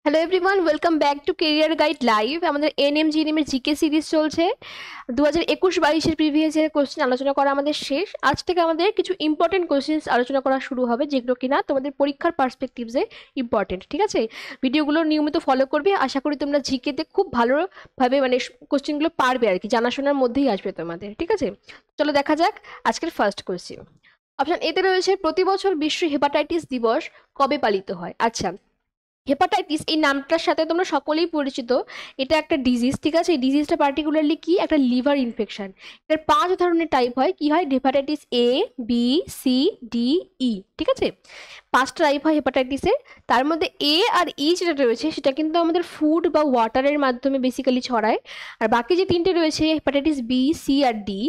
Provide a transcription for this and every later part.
Hello everyone, welcome back to career guide live. আমাদের NM এর GK series চলছে। 2021-22-এর previous year question আলোচনা করা আমাদের শেষ। আজ থেকে আমাদের কিছু ইম্পর্টেন্ট কোশ্চেন আলোচনা করা শুরু হবে, যেগুলো কিনা তোমাদের পরীক্ষার পার্সপেক্টিভসে ইম্পর্টেন্ট। ঠিক আছে, ভিডিওগুলো নিয়মিত ফলো করবে। আশা করি তোমরা জিকেতে খুব ভালোভাবে কোশ্চেনগুলো পারবে আর কি, জানাশোনার মধ্যেই আসবে তোমাদের। ঠিক আছে, চলো দেখা যাক আজকের ফার্স্ট কোশ্চেন। অপশন এতে রয়েছে, প্রতি বছর বিশ্ব হেপাটাইটিস দিবস কবে পালিত হয়? আচ্ছা, হেপাটাইটিস এই নামটার সাথে তোমরা সকলেই পরিচিত। এটা একটা ডিজিজ। ঠিক আছে, এই ডিজিজটা পার্টিকুলারলি কি, একটা লিভার ইনফেকশন। এটার 5 ধরনের টাইপ হয়। কি হয়? Hepatitis A, B, C, D, E. ঠিক আছে, 5টা টাইপ হয় হেপাটাইটিসের। তার মধ্যে এ আর ই যেটা রয়েছে সেটা কিন্তু আমাদের ফুড বা ওয়াটারের মাধ্যমে বেসিক্যালি ছড়ায়। আর বাকি যে 3টে রয়েছে, হেপাটাইটিস বি, সি আর ডি,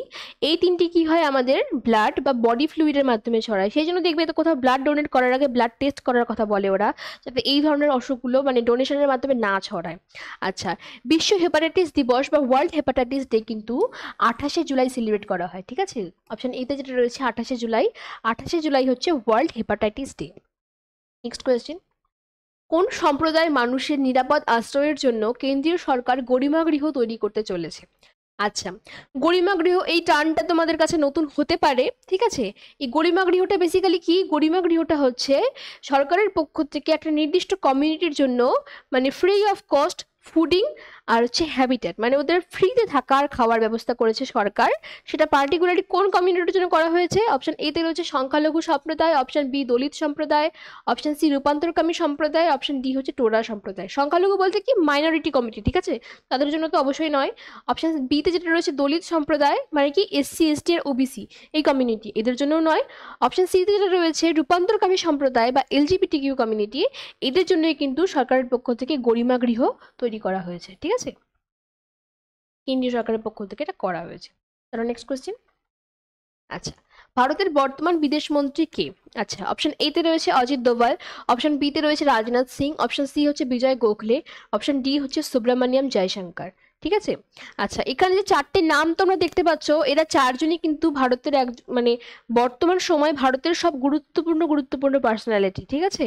এই 3টি কি হয়, আমাদের ব্লাড বা বডি ফ্লুইডের মাধ্যমে ছড়ায়। সেই জন্য দেখবে তো কোথাও ব্লাড ডোনেট করার আগে ব্লাড টেস্ট করার কথা বলে ওরা, যাতে এই ধরনের অসুখগুলো ডোনেশনের মাধ্যমে না ছড়ায়। আচ্ছা, বিশ্ব হেপাটাইটিস দিবস বা ওয়ার্ল্ড হেপাটাইটিস ডে কিন্তু 28শে জুলাই সেলিব্রেট করা হয়। ঠিক আছে, অপশন এতে যেটা রয়েছে 28শে জুলাই। 28শে জুলাই হচ্ছে world hepatitis day. Next question, কোন সম্প্রদায়ের মানুষের নিরাপদ আশ্রয়ের জন্য কেন্দ্রীয় সরকার গরিমা গৃহ তৈরি করতে চলেছে? আচ্ছা, গরিমা গৃহ এই টার্মটা তোমাদের কাছে নতুন হতে পারে। ঠিক আছে, এই গরিমা গৃহটা বেসিক্যালি কি? গরিমা গৃহটা হচ্ছে সরকারের পক্ষ থেকে একটা নির্দিষ্ট কমিউনিটির জন্য ফ্রি অফ কস্ট ফুডিং আর হচ্ছে হ্যাবিটেট, ওদের ফ্রিতে থাকার খাওয়ার ব্যবস্থা করেছে সরকার। সেটা পার্টিকুলারলি কোন কমিউনিটির জন্য করা হয়েছে? অপশন এতে রয়েছে সংখ্যালঘু সম্প্রদায়, অপশন বি দলিত সম্প্রদায়, অপশন সি রূপান্তরকামী সম্প্রদায়, অপশন ডি হচ্ছে টোরা সম্প্রদায়। সংখ্যালঘু বলতে কি? Minority committee. ঠিক আছে, তাদের জন্য তো অবশ্যই নয়। অপশন বিতে যেটা রয়েছে দলিত সম্প্রদায়, কি এসসি, এসটি আর ওবিসি এই কমিউনিটি, এদের জন্যও নয়। অপশন সিতে যেটা রয়েছে রূপান্তরকামী সম্প্রদায় বা এলজিবিটি কিউ কমিউনিটি, এদের জন্যই কিন্তু সরকারের পক্ষ থেকে গরিমা গৃহ তৈরি করা হয়েছে। ঠিক আছে, কেন্দ্রীয় সরকারের পক্ষ থেকে এটা করা হয়েছে। তাহলে নেক্সট কোয়েশ্চেন। আচ্ছা, ভারতের বর্তমান বিদেশ মন্ত্রী কে? আচ্ছা, অপশন এতে রয়েছে অজিত দোভাল, অপশন বিতে রয়েছে রাজনাথ সিং, অপশন সি হচ্ছে বিজয় গোখলে, অপশন ডি হচ্ছে সুব্রমণিয়াম জয়শঙ্কর। ঠিক আছে, আচ্ছা এখানে যে 4টে নাম তোমরা দেখতে পাচ্ছ, এরা 4জনই কিন্তু ভারতের বর্তমান সময় ভারতের সব গুরুত্বপূর্ণ পার্সোনালিটি। ঠিক আছে,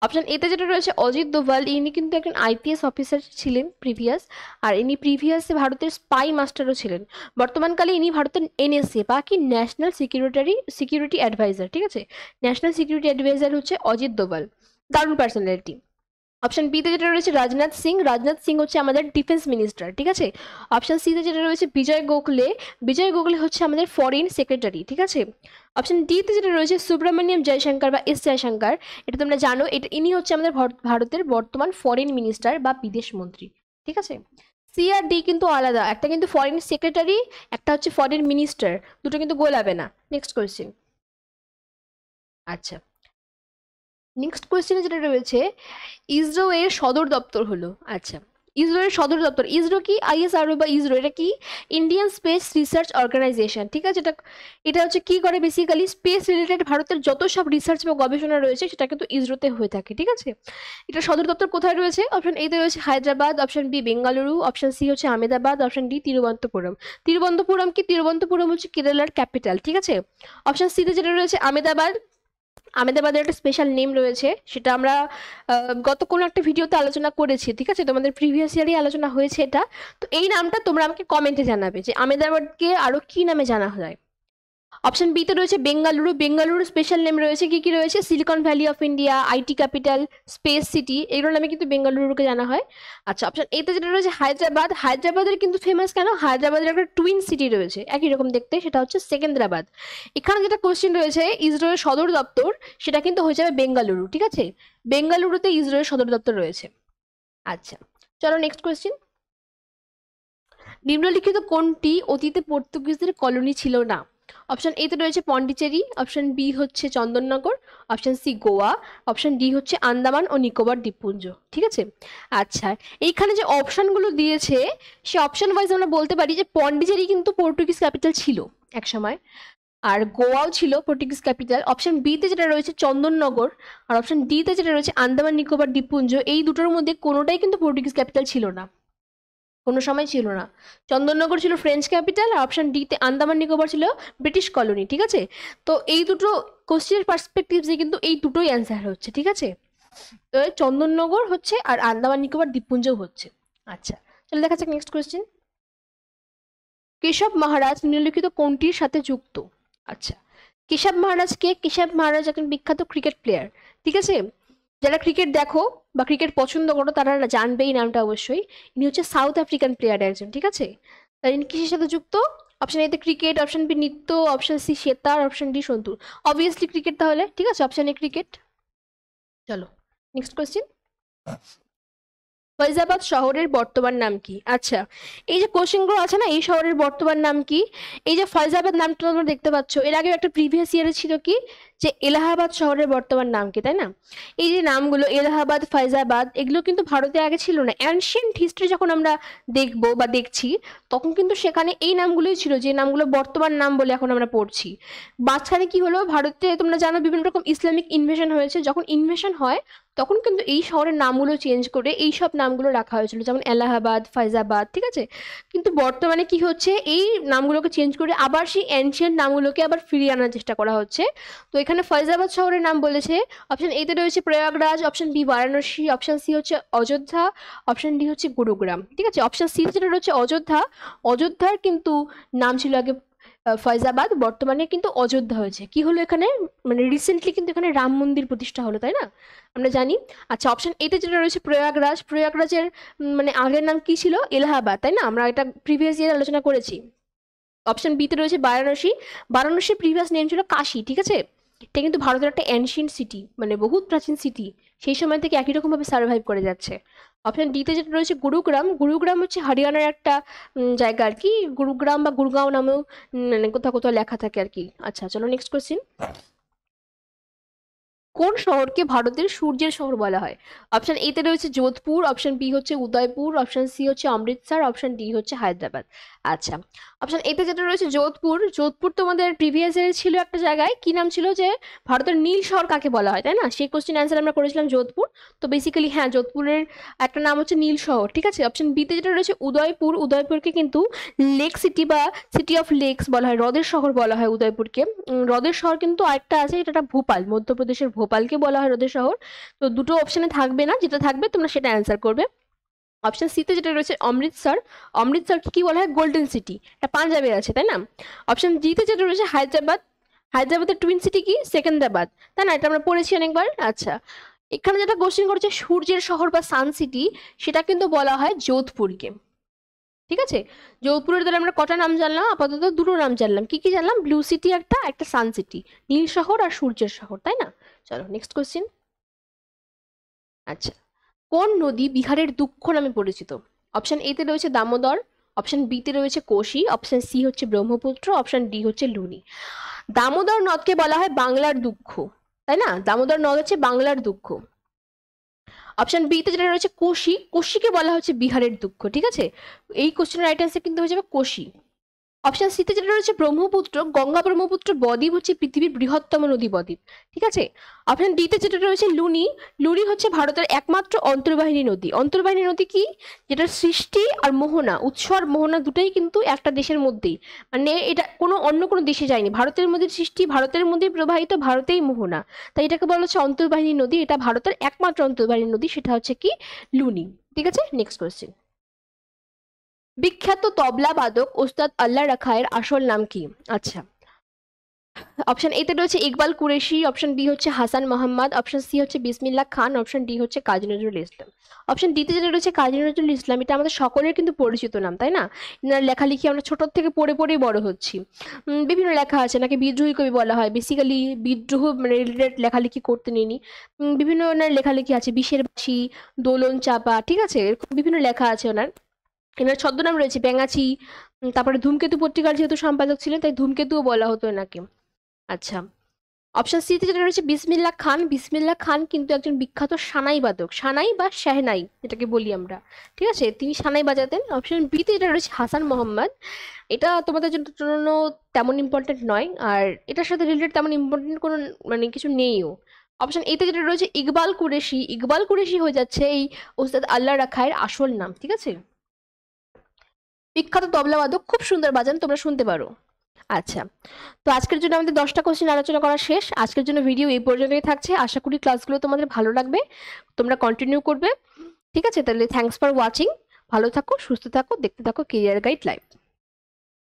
অপশন এতে যেটা রয়েছে অজিত দোভাল, ইনি কিন্তু একজন আইপিএস অফিসার ছিলেন প্রিভিয়াস, আর ইনি প্রিভিয়াসে ভারতের স্পাই মাস্টারও ছিলেন। বর্তমানকালে ইনি ভারতের এনএসএ বা কি ন্যাশনাল সিকিউরিটি অ্যাডভাইজার। ঠিক আছে, ন্যাশনাল সিকিউরিটি অ্যাডভাইজার হচ্ছে অজিত দোভাল, দারুণ পার্সোনালিটি। অপশন বিতে যেটা রয়েছে রাজনাথ সিং, রাজনাথ সিং হচ্ছে আমাদের ডিফেন্স মিনিস্টার। ঠিক আছে, অপশন সিতে যেটা রয়েছে বিজয় গোখলে, বিজয় গোখলে হচ্ছে আমাদের ফরেন সেক্রেটারি। ঠিক আছে, অপশন ডিতে যেটা রয়েছে সুব্রমণিয়াম জয়শঙ্কর বা এস জয়শঙ্কর, এটা তোমরা জানো, এটা ইনি হচ্ছে আমাদের ভারতের বর্তমান ফরেন মিনিস্টার বা বিদেশ মন্ত্রী। ঠিক আছে, সি আর ডি কিন্তু আলাদা, একটা কিন্তু ফরেন সেক্রেটারি, একটা হচ্ছে ফরেন মিনিস্টার, দুটো কিন্তু গোলাবে না। Next question. আচ্ছা, নেক্সট কোয়েশ্চেনে যেটা রয়েছে, ইসরো এর সদর দপ্তর হলো। আচ্ছা, ইসরো এর সদর দপ্তর, ইসরো কি? আইএসআরও বা ইসরো, এটা কি? Indian space research organisation. ঠিক আছে, এটা হচ্ছে কি করে? বেসিক্যালি স্পেস রিলেটেড ভারতের যত সব রিসার্চ বা গবেষণা রয়েছে সেটা কিন্তু ইসরোতে হয়ে থাকে। ঠিক আছে, এটা সদর দপ্তর কোথায় রয়েছে? অপশন এতে রয়েছে Hyderabad, option B Bengaluru, option C হচ্ছে আহমেদাবাদ, অপশন ডি তিরুবনন্তপুরম। তিরুবনন্তপুরম কি? তিরুবনন্তপুরম হচ্ছে কেরালার ক্যাপিটাল। ঠিক আছে, অপশন সিতে যেটা রয়েছে আহমেদাবাদ, আহমেদাবাদের একটা স্পেশাল নেম রয়েছে, সেটা আমরা গত কোনো একটা ভিডিওতে আলোচনা করেছি। ঠিক আছে, তোমাদের প্রিভিয়াস ইয়ারই আলোচনা হয়েছে এটা। তো এই নামটা তোমরা আমাকে কমেন্টে জানাবে যে আহমেদাবাদকে আরও কি নামে জানা যায়। অপশন বিতে রয়েছে বেঙ্গালুরু, বেঙ্গালুরু স্পেশাল নেম রয়েছে, কি কি রয়েছে? Silicon valley of India, IT capital, space city, এগুলোর নামে কিন্তু বেঙ্গালুরুকে জানা হয়। আচ্ছা, অপশন এতে যেটা রয়েছে হায়দ্রাবাদ, হায়দ্রাবাদের কিন্তু ফেমাস কেন? হায়দ্রাবাদের একটা টুইন সিটি রয়েছে একই রকম দেখতে, সেটা হচ্ছে সেকেন্দ্রাবাদ। এখানে যেটা কোশ্চেন রয়েছে ইসরোর সদর দপ্তর, সেটা কিন্তু হয়ে যাবে বেঙ্গালুরু। ঠিক আছে, বেঙ্গালুরুতে ইসরোর সদর দপ্তর রয়েছে। আচ্ছা, চলো নেক্সট কোয়েশ্চেন। নিম্নলিখিত কোনটি অতীতে পর্তুগিজদের কলোনি ছিল না? অপশন এতে রয়েছে পন্ডিচেরি, অপশন বি হচ্ছে Chandannagar, option C Goa, option D হচ্ছে আন্দামান ও নিকোবর দ্বীপপুঞ্জ। ঠিক আছে, আচ্ছা এইখানে যে অপশনগুলো দিয়েছে সে অপশন ওয়াইজ আমরা বলতে পারি যে পন্ডিচেরি কিন্তু পর্তুগিজ ক্যাপিটাল ছিল এক সময়, আর গোয়াও ছিল পর্তুগিজ ক্যাপিটাল। অপশন বিতে যেটা রয়েছে চন্দননগর, আর অপশন ডিতে যেটা রয়েছে আন্দামান নিকোবর দ্বীপপুঞ্জ, এই দুটোর মধ্যে কোনোটাই কিন্তু পর্তুগিজ ক্যাপিটাল ছিল না, কোনো সময় ছিল না। চন্দননগর ছিল ফ্রেঞ্চ ক্যাপিটাল, আর অপশন ডিতে আন্দামান নিকোবর ছিল ব্রিটিশ কলোনি। ঠিক আছে, তো এই দুটো কোশ্চেনের পার্সপেক্টিভসে কিন্তু এই দুটোই অ্যান্সার হচ্ছে। ঠিক আছে, তো চন্দননগর হচ্ছে আর আন্দামান নিকোবর দ্বীপপুঞ্জও হচ্ছে। আচ্ছা, চলো দেখা যাক নেক্সট কোয়েশ্চেন। কেশব মহারাজ নিম্নলিখিত কোনটির সাথে যুক্ত? আচ্ছা, কেশব মহারাজ কে? কেশব মহারাজ একজন বিখ্যাত ক্রিকেট প্লেয়ার, ঠিক আছে? যারা ক্রিকেট দেখো বা ক্রিকেট পছন্দ করো তারা জানবেই নামটা অবশ্যই। ইনি হচ্ছে সাউথ আফ্রিকান প্লেয়ার একজন, ঠিক আছে? তাই ইনি কিসের সাথে যুক্ত? অপশন এতে ক্রিকেট, অপশন বি নৃত্য, অপশন সি সেতার, অপশন ডি সন্তুর। অবভিয়াসলি ক্রিকেট তাহলে, ঠিক আছে? Option A cricket. চলো নেক্সট কোয়েশ্চেন। ফৈজাবাদ শহরের বর্তমান নাম কি? আচ্ছা, এই যে কোশ্চেনগুলো আছে না, এই শহরের বর্তমান নাম কি? এই যে ফৈজাবাদ নামটা তোমরা দেখতে পাচ্ছ, এর আগেও একটা প্রিভিয়াস ইয়ারে ছিল কি, যে এলাহাবাদ শহরের বর্তমান নাম কি, তাই না? এই যে নামগুলো এলাহাবাদ, ফৈজাবাদ, এগুলো কিন্তু ভারতে আগে ছিল না। অ্যানশিয়েন্ট হিস্ট্রি যখন আমরা দেখবো বা দেখছি, তখন কিন্তু সেখানে এই নামগুলোই ছিল, যে নামগুলো বর্তমান নাম বলে এখন আমরা পড়ছি। মাঝখানে কি হলো, ভারতে তোমরা জানো বিভিন্ন রকম ইসলামিক ইনভেশন হয়েছে। যখন ইনভেশন হয় তখন কিন্তু এই শহরের নামগুলো চেঞ্জ করে এই সব নামগুলো রাখা হয়েছিল, যেমন এলাহাবাদ, ফৈজাবাদ, ঠিক আছে? কিন্তু বর্তমানে কি হচ্ছে, এই নামগুলোকে চেঞ্জ করে আবার সেই অ্যানশিয়েন্ট নামগুলোকে আবার ফিরিয়ে আনার চেষ্টা করা হচ্ছে। তো এখানে ফৈজাবাদ শহরের নাম বলেছে। অপশন এতে রয়েছে Prayagraj, option B Varanasi, option C হচ্ছে অযোধ্যা, অপশন ডি হচ্ছে গুরুগ্রাম, ঠিক আছে? অপশন সি যেটা রয়েছে অযোধ্যা, অযোধ্যার কিন্তু নাম ছিল আগে ফৈজাবাদ, বর্তমানে কিন্তু অযোধ্যা হয়েছে। কি হলো এখানে, মানে রিসেন্টলি কিন্তু এখানে রাম মন্দির প্রতিষ্ঠা হলো, তাই না? আমরা জানি। আচ্ছা, অপশন এতে যেটা রয়েছে প্রয়াগরাজ, প্রয়াগরাজের মানে আগের নাম কি ছিল? এলাহাবাদ, তাই না? আমরা এটা প্রিভিয়াস ইয়ার আলোচনা করেছি। অপশন বিতে রয়েছে বারাণসী, বারাণসীর প্রিভিয়াস নেম ছিল কাশী, ঠিক আছে? এটা কিন্তু ভারতের একটা অ্যানশিয়েন্ট সিটি, মানে বহুত প্রাচীন সিটি, সেই সময় থেকে একই রকমভাবে সার্ভাইভ করে যাচ্ছে। অপশন ডিতে যেটা রয়েছে গুরুগ্রাম, গুরুগ্রাম হচ্ছে হরিয়ানার একটা জায়গা আর কি, গুরুগ্রাম বা গুরগাঁও নামেও মানে কোথাও কোথাও লেখা থাকে আর কি। আচ্ছা, চলো নেক্সট কোয়েশ্চেন। কোন শহরকে ভারতের সূর্যের শহর বলা হয়? অপশন এতে রয়েছে যোধপুর, অপশন বি হচ্ছে উদয়পুর, অপশন সি হচ্ছে অমৃতসর, অপশন ডি হচ্ছে হায়দ্রাবাদ। আচ্ছা, অপশন এতে যেটা রয়েছে যোধপুর, যোধপুর তোমাদের প্রিভিয়াস ইয়ারে ছিল একটা জায়গায়, কি নাম ছিল, যে ভারতের নীল শহর কাকে বলা হয়, তাই না? সেই কোশ্চেন অ্যান্সার আমরা করেছিলাম যোধপুর। তো বেসিক্যালি হ্যাঁ, যোধপুরের একটা নাম হচ্ছে নীল শহর, ঠিক আছে? অপশন বিতে যেটা রয়েছে উদয়পুর, উদয়পুরকে কিন্তু লেক সিটি বা সিটি অফ লেকস বলা হয়, হ্রদের শহর বলা হয় উদয়পুরকে। হ্রদের শহর কিন্তু আরেকটা আছে, এটা ভোপাল, মধ্যপ্রদেশের ভোপালকে বলা হয় হ্রদের শহর। তো দুটো অপশনে থাকবে না, যেটা থাকবে তোমরা সেটা অ্যান্সার করবে। অপশন সিতে যেটা রয়েছে অমৃতসর, অমৃতসরকে কি বলা হয়? গোল্ডেন সিটি, এটা পাঞ্জাবে আছে, তাই না? অপশন জিতে যেটা রয়েছে হায়দ্রাবাদ, হায়দ্রাবাদের টুইন সিটি কি? সেকেন্দ্রাবাদ, তাই না? এটা আমরা পড়েছি অনেকবার। আচ্ছা, এখানে যেটা কোশ্চেন করছে সূর্যের শহর বা সান সিটি, সেটা কিন্তু বলা হয় যোধপুরকে, ঠিক আছে? যোধপুরের দ্বারা আমরা কটা নাম জানলাম? আপাতত দুটো নাম জানলাম। কি কি জানলাম? ব্লু সিটি একটা, একটা সান সিটি, নীল শহর আর সূর্যের শহর, তাই না? চলো নেক্সট কোশ্চেন। আচ্ছা, কোন নদী বিহারের দুঃখ নামে পরিচিত? অপশন এতে রয়েছে দামোদর, অপশন বিতে রয়েছে কোশি, অপশন সি হচ্ছে ব্রহ্মপুত্র, অপশন ডি হচ্ছে লুনি। দামোদর নদকে বলা হয় বাংলার দুঃখ, তাই না? দামোদর নদ হচ্ছে বাংলার দুঃখ। অপশন বিতে যেটা রয়েছে কোশি, কোশিকে বলা হচ্ছে বিহারের দুঃখ, ঠিক আছে? এই কোশ্চেনের রাইট অ্যান্সার কিন্তু হয়ে যাবে কোশি। অপশন সিতে যেটা রয়েছে ব্রহ্মপুত্র, গঙ্গা ব্রহ্মপুত্র বদ্বীপ হচ্ছে পৃথিবীর বৃহত্তম নদী বদ্বীপ, ঠিক আছে? অপশন ডিতে যেটা রয়েছে লুনি, লুনি হচ্ছে ভারতের একমাত্র অন্তর্বাহিনী নদী। অন্তর্বাহিনী নদী কি? যেটা সৃষ্টি আর মোহনা, উৎস আর মোহনা দুটোই কিন্তু একটা দেশের মধ্যেই, মানে এটা অন্য কোনো দেশে যায়নি, ভারতের মধ্যে সৃষ্টি, ভারতের মধ্যেই প্রবাহিত, ভারতেই মোহনা, তাই এটাকে বলা হচ্ছে অন্তর্বাহিনী নদী। এটা ভারতের একমাত্র অন্তর্বাহিনী নদী, সেটা হচ্ছে কি? লুনি, ঠিক আছে? Next question. বিখ্যাত তবলা বাদক ওস্তাদ আল্লাহ রাখায়ের আসল নাম কি? আচ্ছা, অপশন এতে রয়েছে ইকবাল কুরেশি, অপশন বি হচ্ছে হাসান মোহাম্মদ, অপশন সি হচ্ছে বিসমিল্লাহ খান, অপশন ডি হচ্ছে কাজী নজরুল ইসলাম। অপশন ডিতে যেটা রয়েছে কাজী নজরুল ইসলাম, এটা আমাদের সকলের কিন্তু পরিচিত নাম, তাই না? এনার লেখালেখি আমরা ছোট থেকে পড়ে পড়েই বড় হচ্ছি। বিভিন্ন লেখা আছে, নাকি বিদ্রোহী কবি বলা হয়, বেসিক্যালি বিদ্রোহ মানে রিলেটেড লেখালেখি করতে নিনি। বিভিন্ন ওনার লেখালেখি আছে, বিষের বাসি, দোলন চাপা, ঠিক আছে? এরকম বিভিন্ন লেখা আছে ওনার। এনার ছদ্মনাম রয়েছে ব্যাঙাচি। তারপরে ধূমকেতু পত্রিকার যেহেতু সম্পাদক ছিলেন, তাই ধূমকেতুও বলা হতো এনাকে। আচ্ছা, অপশন সিতে যেটা রয়েছে বিসমিল্লাহ খান, বিসমিল্লাহ খান কিন্তু একজন বিখ্যাত সানাই বাদক, সানাই বা শেহনাই যেটাকে বলি আমরা, ঠিক আছে? তিনি সানাই বাজাতেন। অপশন বিতে যেটা রয়েছে হাসান মোহাম্মদ, এটা তোমাদের জন্য তেমন ইম্পর্টেন্ট নয়, আর এটার সাথে রিলেটেড তেমন ইম্পর্টেন্ট কোনো মানে কিছু নেইও। অপশন এতে যেটা রয়েছে ইকবাল কুরেশি, ইকবাল কুরেশি হয়ে যাচ্ছে এই ওস্তাদ আল্লাহ রাখায়ের আসল নাম, ঠিক আছে? বিখ্যাত তবলাবাদক, খুব সুন্দর বাজান, তোমরা শুনতে পারো। আচ্ছা, তো আজকের জন্য আমাদের 10টা কোশ্চেন আলোচনা করা শেষ। আজকের জন্য ভিডিও এই পর্যন্তই থাকছে। আশা করি ক্লাসগুলো তোমাদের ভালো লাগবে, তোমরা কন্টিনিউ করবে। ঠিক আছে, তাহলে থ্যাঙ্কস ফর ওয়াচিং। ভালো থাকো, সুস্থ থাকো, দেখতে থাকো কেরিয়ার গাইড লাইভ।